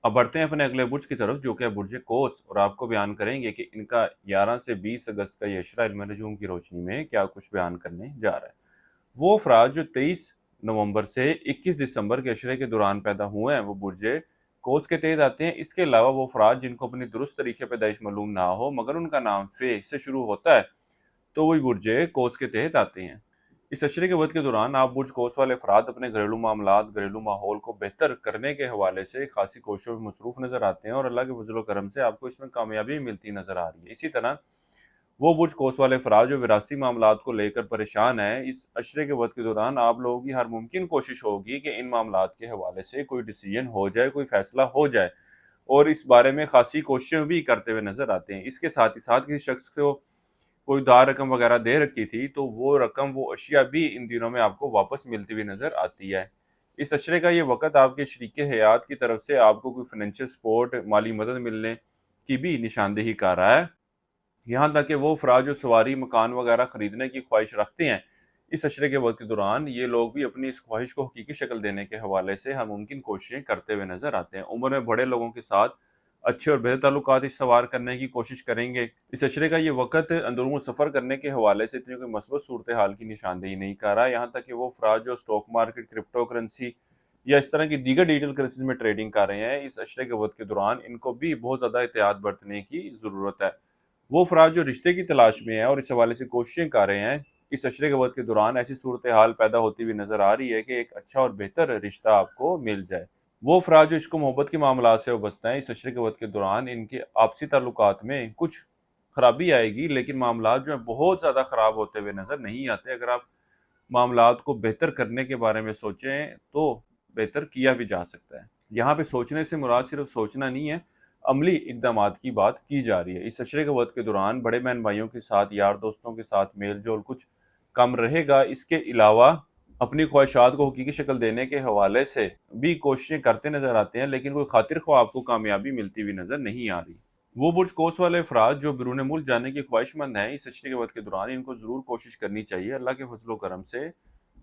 अब बढ़ते हैं अपने अगले बुर्ज की तरफ, जो कि है बुर्ज कोस, और आपको बयान करेंगे कि इनका 11 से 20 अगस्त का ये अशरा इल्म नजूम की रोशनी में क्या कुछ बयान करने जा रहा है। वो अफराद जो 23 नवंबर से 21 दिसंबर के अशरे के दौरान पैदा हुए हैं वो बुर्ज कोस के तहत आते हैं। इसके अलावा वो अफराद जिनको अपनी दुरुस्त तरीके पैदाइश मालूम ना हो मगर उनका नाम फे से शुरू होता है तो वही बुर्ज कोस के तहत आते हैं। इस अशरे के वक्त के दौरान आप बुर्ज कोस वाले अफराद अपने घरेलू मामलात, घरेलू माहौल को बेहतर करने के हवाले से खासी कोशिशों में मसरूफ नजर आते हैं और अल्लाह के फजल करम से आपको इसमें कामयाबी मिलती नजर आ रही है। इसी तरह वो बुर्ज कोस वाले अफराद जो विरासती मामलात को लेकर परेशान है, इस अशरे के वक्त के दौरान आप लोगों की हर मुमकिन कोशिश होगी कि इन मामलात के हवाले से कोई डिसीजन हो जाए, कोई फैसला हो जाए, और इस बारे में खासी कोशिशें भी करते हुए नजर आते हैं। इसके साथ ही साथ किसी शख्स को कोई उधार रकम वगैरह दे रखी थी तो वो रकम, वो अशिया भी इन दिनों में आपको वापस मिलती हुई नजर आती है। इस अशरे का ये वक्त आपके शरीक हयात की तरफ से आपको कोई फाइनेंशियल सपोर्ट, माली मदद मिलने की भी निशानदेही कर रहा है। यहाँ तक कि वो अफराद जो सवारी, मकान वगैरह खरीदने की ख्वाहिश रखते हैं, इस अशरे के वक्त के दौरान ये लोग भी अपनी इस ख्वाहिश को हकीकी शक्ल देने के हवाले से हर मुमकिन कोशिशें करते हुए नजर आते हैं। उम्र में बड़े लोगों के साथ अच्छे और बेहतर ताल्लुकात इस्तवार करने की कोशिश करेंगे। इस अशरे का ये वक्त अंदरूनी सफ़र करने के हवाले से इतनी कोई मस्बत सूरत हाल की निशानदेही नहीं कर रहा है। यहाँ तक कि वो अफराद जो स्टॉक मार्केट, क्रिप्टो करेंसी या इस तरह की दीगर डिजिटल करेंसीज में ट्रेडिंग कर रहे हैं, इस अशरे के वक्त के दौरान इनको भी बहुत ज़्यादा एहतियात बरतने की ज़रूरत है। वो अफराद जो रिश्ते की तलाश में है और इस हवाले से कोशिशें कर रहे हैं, इस अशरे के वक्त के दौरान ऐसी सूरत हाल पैदा होती हुई नजर आ रही है कि एक अच्छा और बेहतर रिश्ता आपको मिल जाए। वो अफराद जो इश्क मोहब्बत के मामला से वाबस्ता हैं, इस अशरे के वक्त के दौरान इनके आपसी ताल्लुकात में कुछ खराबी आएगी, लेकिन मामला जो है बहुत ज़्यादा ख़राब होते हुए नज़र नहीं आते। अगर आप मामलात को बेहतर करने के बारे में सोचें तो बेहतर किया भी जा सकता है। यहाँ पे सोचने से मुराद सिर्फ सोचना नहीं है, अमली इकदामात की बात की जा रही है। इस अशरे के वक्त के दौरान बड़े बहन भाइयों के साथ, यार दोस्तों के साथ मेल जोल कुछ कम रहेगा। इसके अलावा अपनी ख्वाहिशात को हकीकी शक्ल देने के हवाले से भी कोशिशें करते नजर आते हैं, लेकिन कोई खातिर ख्वाह आपको कामयाबी मिलती हुई नजर नहीं आ रही। वो बुर्ज कोस वाले अफराद जो बिरून मुल्क जाने की ख्वाहिशमंद हैं, इस अशरे के वक्त के दौरान इनको ज़रूर कोशिश करनी चाहिए। अल्लाह के फजल करम से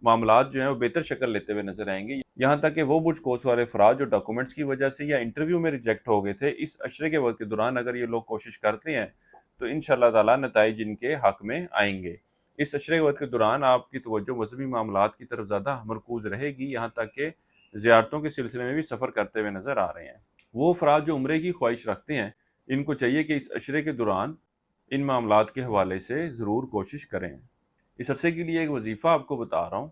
मामलात जो हैं वो बेहतर शक्ल लेते हुए नजर आएंगे। यहाँ तक कि वो बुर्ज कोस वाले अफराद जो डॉक्यूमेंट्स की वजह से या इंटरव्यू में रिजेक्ट हो गए थे, इस अशरे के वक्त के दौरान अगर ये लोग कोशिश करते हैं तो इंशाअल्लाह ताला नताइज इनके हक में आएंगे। इस अशरे के वक्त के दौरान आपकी तवज्जो मजहबी मामलात की तरफ ज़्यादा मरकूज रहेगी। यहाँ तक कि ज़ियारतों के सिलसिले में भी सफ़र करते हुए नजर आ रहे हैं। वो अफराद जो उम्रे की ख्वाहिश रखते हैं, इनको चाहिए कि इस अशरे के दौरान इन मामलात के हवाले से ज़रूर कोशिश करें। इस अरसे के लिए एक वजीफ़ा आपको बता रहा हूँ।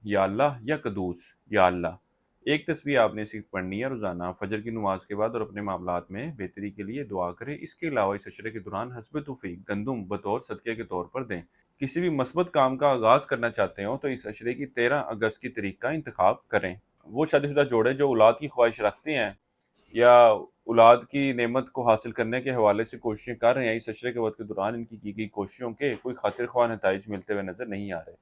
या अल्लाह या कदूस, या अल्लाह एक तस्बीह आपने सिर्फ पढ़नी है रोज़ाना फजर की नमाज के बाद, और अपने मामलात में बेहतरी के लिए दुआ करें। इसके अलावा इस अशरे के दौरान हस्ब तौफीक गंदुम बतौर सदक़े के तौर पर दें। किसी भी मस्बत काम का आगाज़ करना चाहते हो तो इस अशरे की 13 अगस्त की तारीख का इंतखाब करें। वो शादीशुदा जोड़े जो औलाद की ख्वाहिश रखते हैं या औलाद की नेमत को हासिल करने के हवाले से कोशिशें कर रहे हैं, इस अशरे के वक्त के दौरान इनकी की गई कोशिशों के कोई खातिर ख्वाह नताइज मिलते हुए नज़र नहीं आ रहे।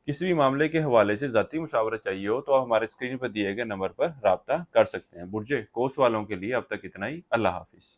किसी भी मामले के हवाले से ज़ाती मुशावरा चाहिए हो तो आप हमारे स्क्रीन पर दिए गए नंबर पर राब्ता कर सकते हैं। बुर्जे कोस वालों के लिए अब तक इतना ही। अल्लाह हाफिज़।